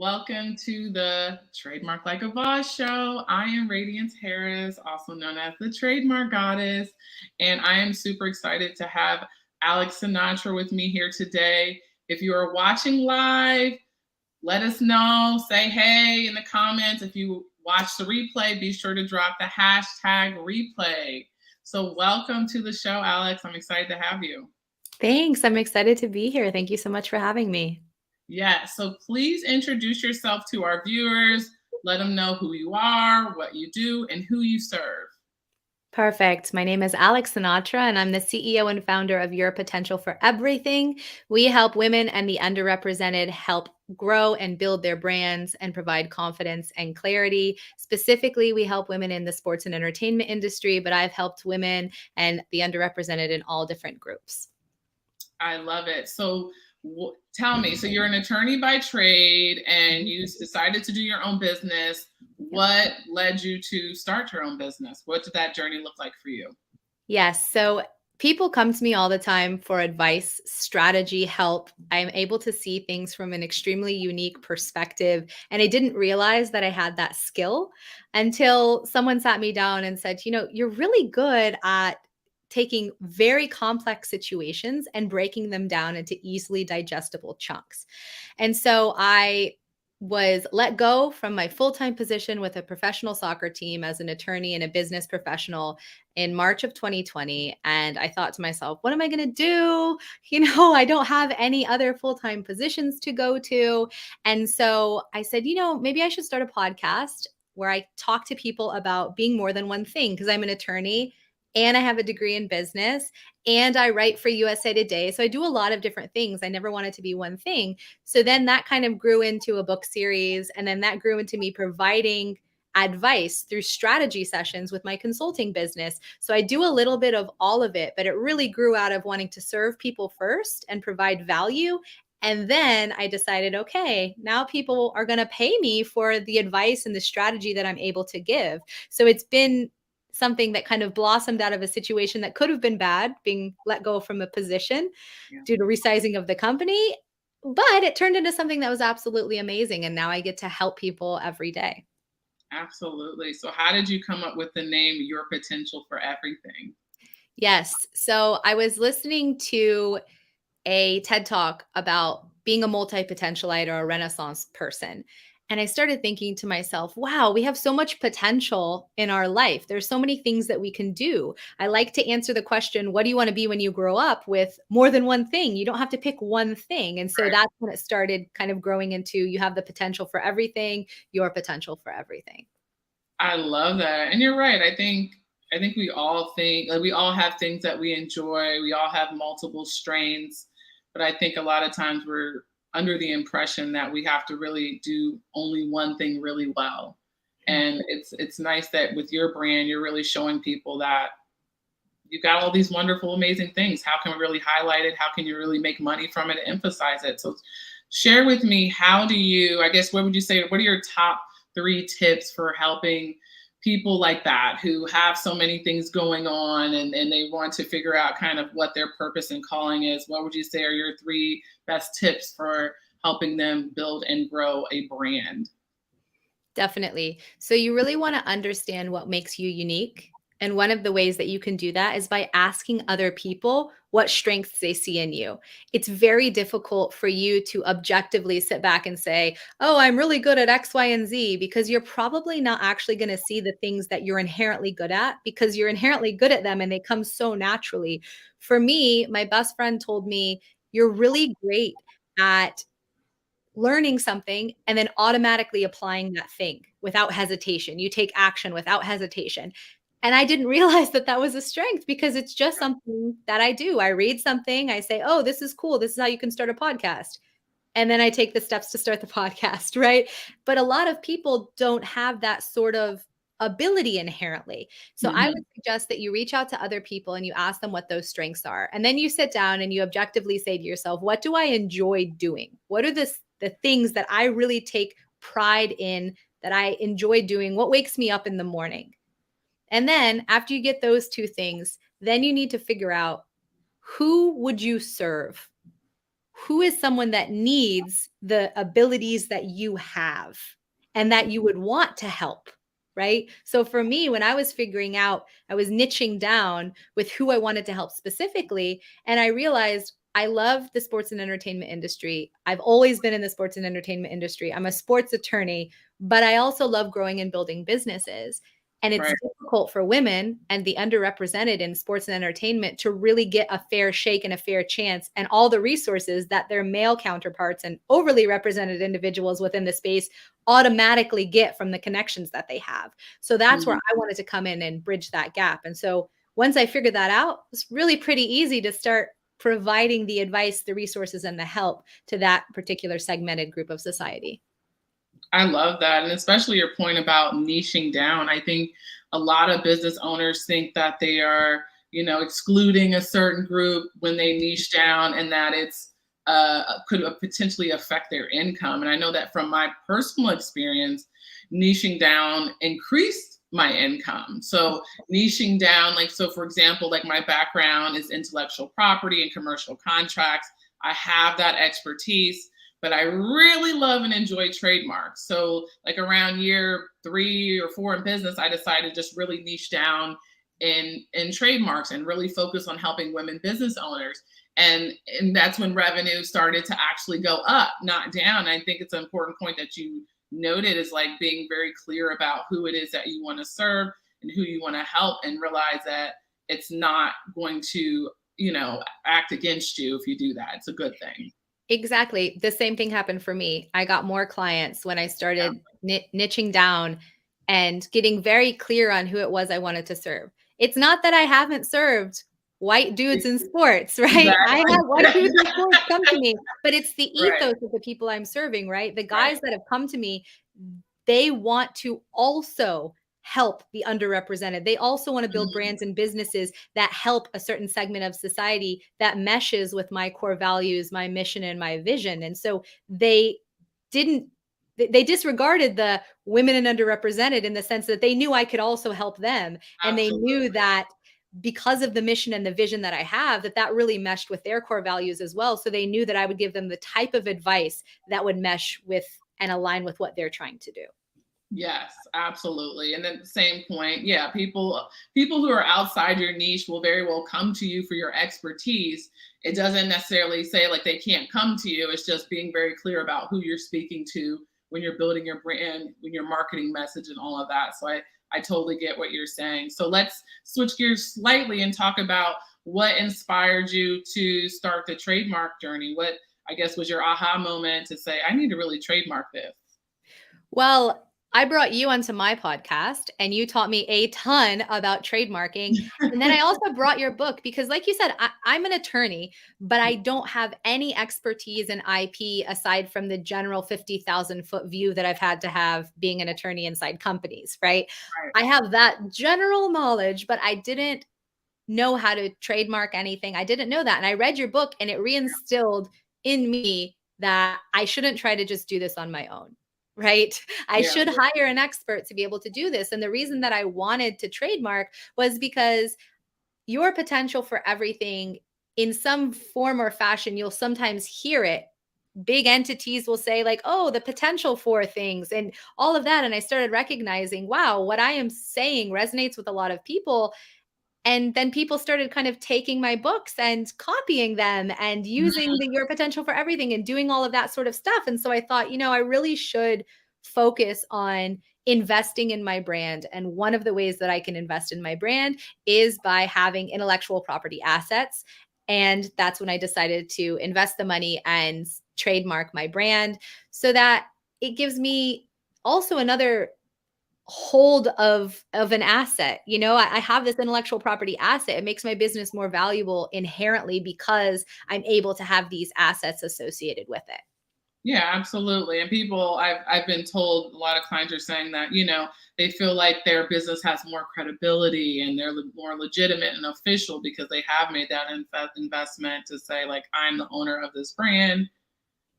Welcome to the Trademark Like a Boss show. I am Radiance Harris, also known as the Trademark Goddess, and I am super excited to have Alex Sinatra with me here today. If you are watching live, let us know. Say hey in the comments. If you watch the replay, be sure to drop the hashtag replay. So, welcome to the show, Alex. I'm excited to have you. Thanks. I'm excited to be here. Thank you so much for having me. Yeah, so please introduce yourself to our viewers. Let them know who you are, what you do, and who you serve. Perfect. My name is Alex Sinatra, and I'm the CEO and founder of Your Potential for Everything. We help women and the underrepresented help grow and build their brands and provide confidence and clarity. Specifically, we help women in the sports and entertainment industry, but I've helped women and the underrepresented in all different groups. I love it. So tell me, so you're an attorney by trade and you decided to do your own business. What led you to start your own business? What did that journey look like for you? Yes. So people come to me all the time for advice, strategy, help. I'm able to see things from an extremely unique perspective. And I didn't realize that I had that skill until someone sat me down and said, you're really good at taking very complex situations and breaking them down into easily digestible chunks. And so I was let go from my full-time position with a professional soccer team as an attorney and a business professional in March of 2020. And I thought to myself, what am I going to do? I don't have any other full-time positions to go to. And so I said, maybe I should start a podcast where I talk to people about being more than one thing, because I'm an attorney and I have a degree in business and I write for USA Today. So I do a lot of different things. I never wanted to be one thing. So then that kind of grew into a book series. And then that grew into me providing advice through strategy sessions with my consulting business. So I do a little bit of all of it, but it really grew out of wanting to serve people first and provide value. And then I decided, okay, now people are going to pay me for the advice and the strategy that I'm able to give. So it's been something that kind of blossomed out of a situation that could have been bad, being let go from a position due to resizing of the company. But it turned into something that was absolutely amazing. And now I get to help people every day. Absolutely. So how did you come up with the name Your Potential for Everything? Yes. So I was listening to a TED Talk about being a multi-potentialite or a Renaissance person. And I started thinking to myself, wow, we have so much potential in our life. There's so many things that we can do. I like to answer the question, what do you want to be when you grow up, with more than one thing? You don't have to pick one thing. And so that's when it started kind of growing into, you have the potential for everything, your potential for everything. I love that. And you're right. I think we all think, like, we all have things that we enjoy. We all have multiple strengths, but I think a lot of times we're under the impression that we have to really do only one thing really well. And it's nice that with your brand, you're really showing people that you got all these wonderful, amazing things. How can we really highlight it? How can you really make money from it, emphasize it? So share with me, how do you, I guess, what would you say, what are your top 3 tips for helping people like that who have so many things going on and they want to figure out kind of what their purpose and calling is? What would you say are your 3 best tips for helping them build and grow a brand? Definitely. So you really want to understand what makes you unique. And one of the ways that you can do that is by asking other people what strengths they see in you. It's very difficult for you to objectively sit back and say, oh, I'm really good at X, Y, and Z, because you're probably not actually going to see the things that you're inherently good at, because you're inherently good at them and they come so naturally. For me, my best friend told me, you're really great at learning something and then automatically applying that thing without hesitation. You take action without hesitation. And I didn't realize that that was a strength, because it's just something that I do. I read something, I say, oh, this is cool. This is how you can start a podcast. And then I take the steps to start the podcast, right? But a lot of people don't have that sort of ability inherently. So I would suggest that you reach out to other people and you ask them what those strengths are. And then you sit down and you objectively say to yourself, what do I enjoy doing? What are the things that I really take pride in, that I enjoy doing? What wakes me up in the morning? And then after you get those 2 things, then you need to figure out, who would you serve? who is someone that needs the abilities that you have and that you would want to help, right? So for me, when I was figuring out, I was niching down with who I wanted to help specifically, and I realized I love the sports and entertainment industry. I've always been in the sports and entertainment industry. I'm a sports attorney, but I also love growing and building businesses. And it's Right. difficult for women and the underrepresented in sports and entertainment to really get a fair shake and a fair chance and all the resources that their male counterparts and overly represented individuals within the space automatically get from the connections that they have. So that's where Mhm. I wanted to come in and bridge that gap. And so once I figured that out, it's really pretty easy to start providing the advice, the resources, and the help to that particular segmented group of society. I love that. And especially your point about niching down. I think a lot of business owners think that they are, excluding a certain group when they niche down, and that it's could potentially affect their income. And I know that from my personal experience, niching down increased my income. So niching down, like, so for example, like my background is intellectual property and commercial contracts. I have that expertise, but I really love and enjoy trademarks. So like around year 3 or 4 in business, I decided to just really niche down in trademarks and really focus on helping women business owners. And that's when revenue started to actually go up, not down. I think it's an important point that you noted, is like being very clear about who it is that you want to serve and who you want to help, and realize that it's not going to, act against you if you do that. It's a good thing. Exactly. The same thing happened for me. I got more clients when I Yeah. started niching down and getting very clear on who it was I wanted to serve. It's not that I haven't served white dudes in sports, right? I Exactly. have white dudes in sports come to me, but it's the Right. ethos of the people I'm serving, right? The Right. guys that have come to me, they want to also help the underrepresented. They also want to build Mhm. brands and businesses that help a certain segment of society that meshes with my core values, my mission, and my vision. And so they didn't they disregarded the women and underrepresented in the sense that they knew I could also help them, and they knew Absolutely. that because of the mission and the vision that I have, that really meshed with their core values as well. So they knew that I would give them the type of advice that would mesh with and align with what they're trying to do. Yes, absolutely. And at the same point, yeah, people who are outside your niche will very well come to you for your expertise. It doesn't necessarily say like they can't come to you. It's just being very clear about who you're speaking to when you're building your brand, when you're marketing message and all of that. So I totally get what you're saying. So let's switch gears slightly and talk about what inspired you to start the trademark journey. What, I guess, was your aha moment to say, I need to really trademark this? Well, I brought you onto my podcast and you taught me a ton about trademarking. And then I also brought your book because, like you said, I'm an attorney, but I don't have any expertise in IP aside from the general 50,000-foot view that I've had to have being an attorney inside companies, right? Right. I have that general knowledge, but I didn't know how to trademark anything. I didn't know that. And I read your book and it reinstilled in me that I shouldn't try to just do this on my own. Right. I Yeah. should hire an expert to be able to do this. And the reason that I wanted to trademark was because your potential for everything in some form or fashion, you'll sometimes hear it. Big entities will say, like, oh, the potential for things and all of that. And I started recognizing, wow, what I am saying resonates with a lot of people, and then people started kind of taking my books and copying them and using the your potential for everything and doing all of that sort of stuff. And so I thought, I really should focus on investing in my brand. And one of the ways that I can invest in my brand is by having intellectual property assets. And that's when I decided to invest the money and trademark my brand so that it gives me also another hold of an asset. I have this intellectual property asset. It makes my business more valuable inherently because I'm able to have these assets associated with it. Yeah, absolutely. And people, I've been told, a lot of clients are saying that, they feel like their business has more credibility and they're more legitimate and official because they have made that investment to say, like, I'm the owner of this brand.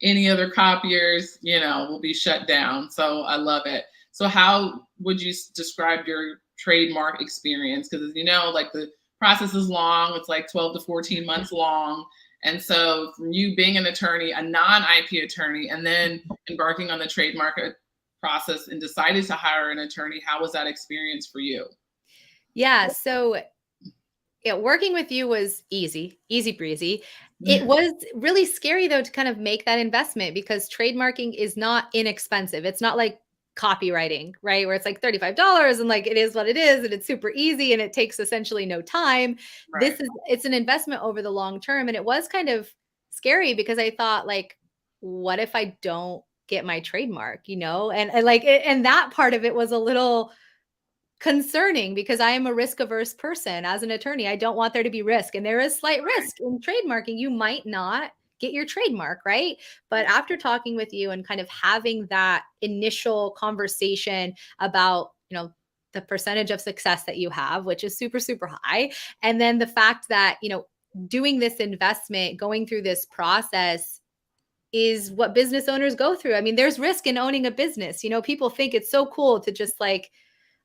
Any other copiers, will be shut down. So I love it. So how would you describe your trademark experience? Because, like, the process is long. It's like 12 to 14 months long. And so from you being an attorney, a non-IP attorney, and then embarking on the trademark process and decided to hire an attorney, how was that experience for you? Yeah. So yeah, working with you was easy breezy. It was really scary though to kind of make that investment because trademarking is not inexpensive. It's not like copywriting, right? Where it's like $35 and like it is what it is and it's super easy and it takes essentially no time. Right. It's an investment over the long term and it was kind of scary because I thought like what if I don't get my trademark, you know? And like and that part of it was a little concerning because I am a risk averse person as an attorney. I don't want there to be risk. And there is slight risk in trademarking. You might not get your trademark, right? But after talking with you and kind of having that initial conversation about, you know, the percentage of success that you have, which is super, super high. And then the fact that, you know, doing this investment, going through this process is what business owners go through. I mean, there's risk in owning a business. You know, people think it's so cool to just like,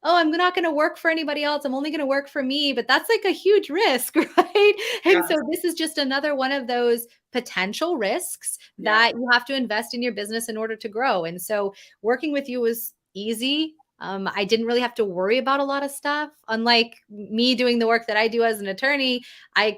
oh, I'm not going to work for anybody else. I'm only going to work for me. But that's like a huge risk, right? And Yeah. so this is just another one of those potential risks Yeah. that you have to invest in your business in order to grow. And so working with you was easy. I didn't really have to worry about a lot of stuff. Unlike me doing the work that I do as an attorney,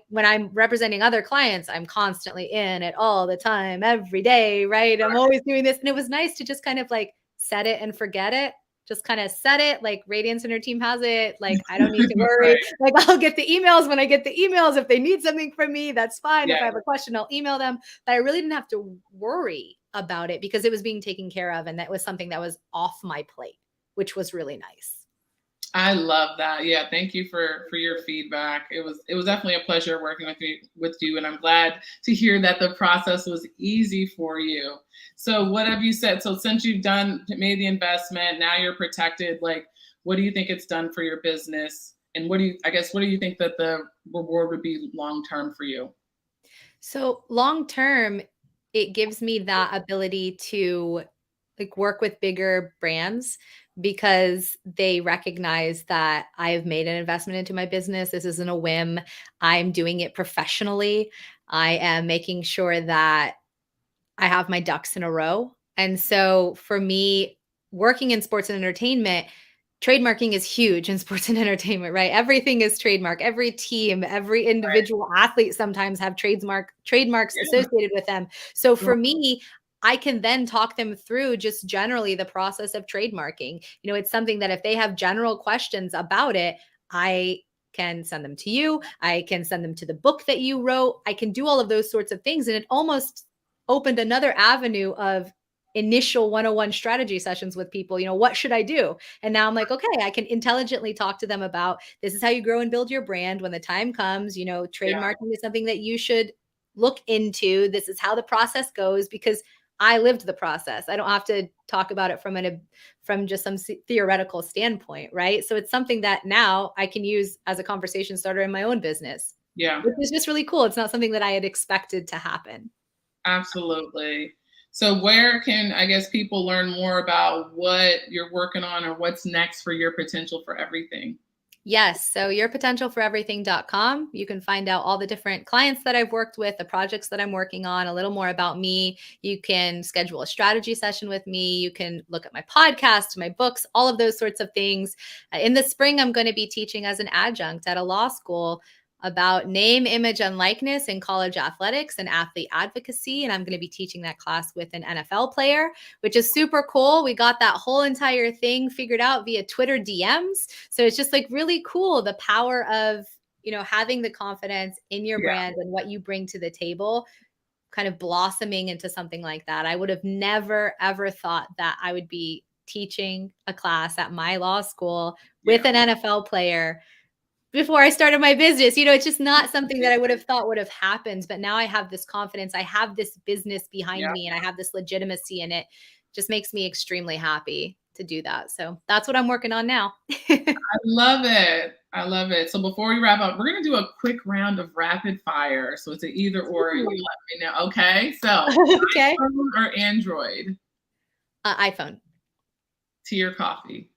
when I'm representing other clients, I'm constantly in it all the time, every day, right? I'm always doing this. And it was nice to just kind of like set it and forget it, just kind of set it like Radiance and her team has it. Like, I don't need to worry. Right. Like, I'll get the emails when I get the emails. If they need something from me, that's fine. If Yeah. I have a question, I'll email them. But I really didn't have to worry about it because it was being taken care of. And that was something that was off my plate, which was really nice. I love that. Yeah, thank you for your feedback. It was definitely a pleasure working with you, and I'm glad to hear that the process was easy for you. So, what have you said? So, since you've made the investment, now you're protected. Like, what do you think it's done for your business? And what do you think that the reward would be long term for you? So long term, it gives me that ability to like work with bigger brands because they recognize that I've made an investment into my business. This isn't a whim. I'm doing it professionally. I am making sure that I have my ducks in a row. And so for me, working in sports and entertainment, trademarking is huge in sports and entertainment, right? Everything is trademark. Every team, every Right. individual athlete sometimes have trademarks Yeah. associated with them. So Right. for me, I can then talk them through just generally the process of trademarking. You know, it's something that if they have general questions about it, I can send them to you. I can send them to the book that you wrote. I can do all of those sorts of things. And it almost opened another avenue of initial 101 strategy sessions with people. You know, what should I do? And now I'm like, okay, I can intelligently talk to them about this is how you grow and build your brand when the time comes. You know, Yeah. trademarking is something that you should look into. This is how the process goes because I lived the process. I don't have to talk about it from just some theoretical standpoint, right? So it's something that now I can use as a conversation starter in my own business, Yeah. which is just really cool. It's not something that I had expected to happen. Absolutely. So, where can I guess people learn more about what you're working on or what's next for your potential for everything? Yes. So yourpotentialforeverything.com. You can find out all the different clients that I've worked with, the projects that I'm working on, a little more about me. You can schedule a strategy session with me. You can look at my podcast, my books, all of those sorts of things. In the spring, I'm going to be teaching as an adjunct at a law school about name, image, and likeness in college athletics and athlete advocacy. And I'm going to be teaching that class with an NFL player, which is super cool. We got that whole entire thing figured out via Twitter DMs. So it's just like really cool the power of, you know, having the confidence in your Yeah. brand and what you bring to the table kind of blossoming into something like that. I would have never ever thought that I would be teaching a class at my law school with Yeah. an NFL player before I started my business. You know, it's just not something that I would have thought would have happened. But now I have this confidence. I have this business behind Yeah. me and I have this legitimacy in it. Just makes me extremely happy to do that. So that's what I'm working on now. I love it. I love it. So before we wrap up, we're gonna do a quick round of rapid fire. So it's an either or. You Ooh. let me know. Okay. So Okay. iPhone or Android? iPhone, Tea or coffee?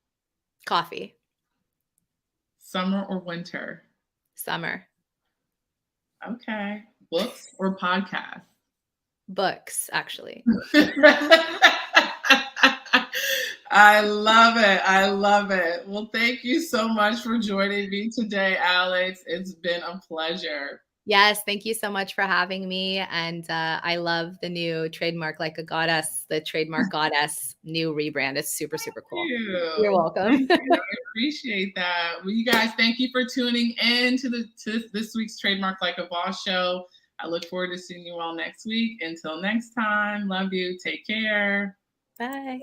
coffee, Summer or winter? summer, Okay. Books or podcasts? Books, actually. I love it. I love it. Well, thank you so much for joining me today, Alex. It's been a pleasure. Yes, thank you so much for having me. And I love the new Trademark Like a Goddess, the Trademark Goddess new rebrand. It's super, super cool. You're welcome. Thank you. I appreciate that. Well, you guys, thank you for tuning in to this week's Trademark Like a Boss show. I look forward to seeing you all next week. Until next time, love you. Take care. Bye.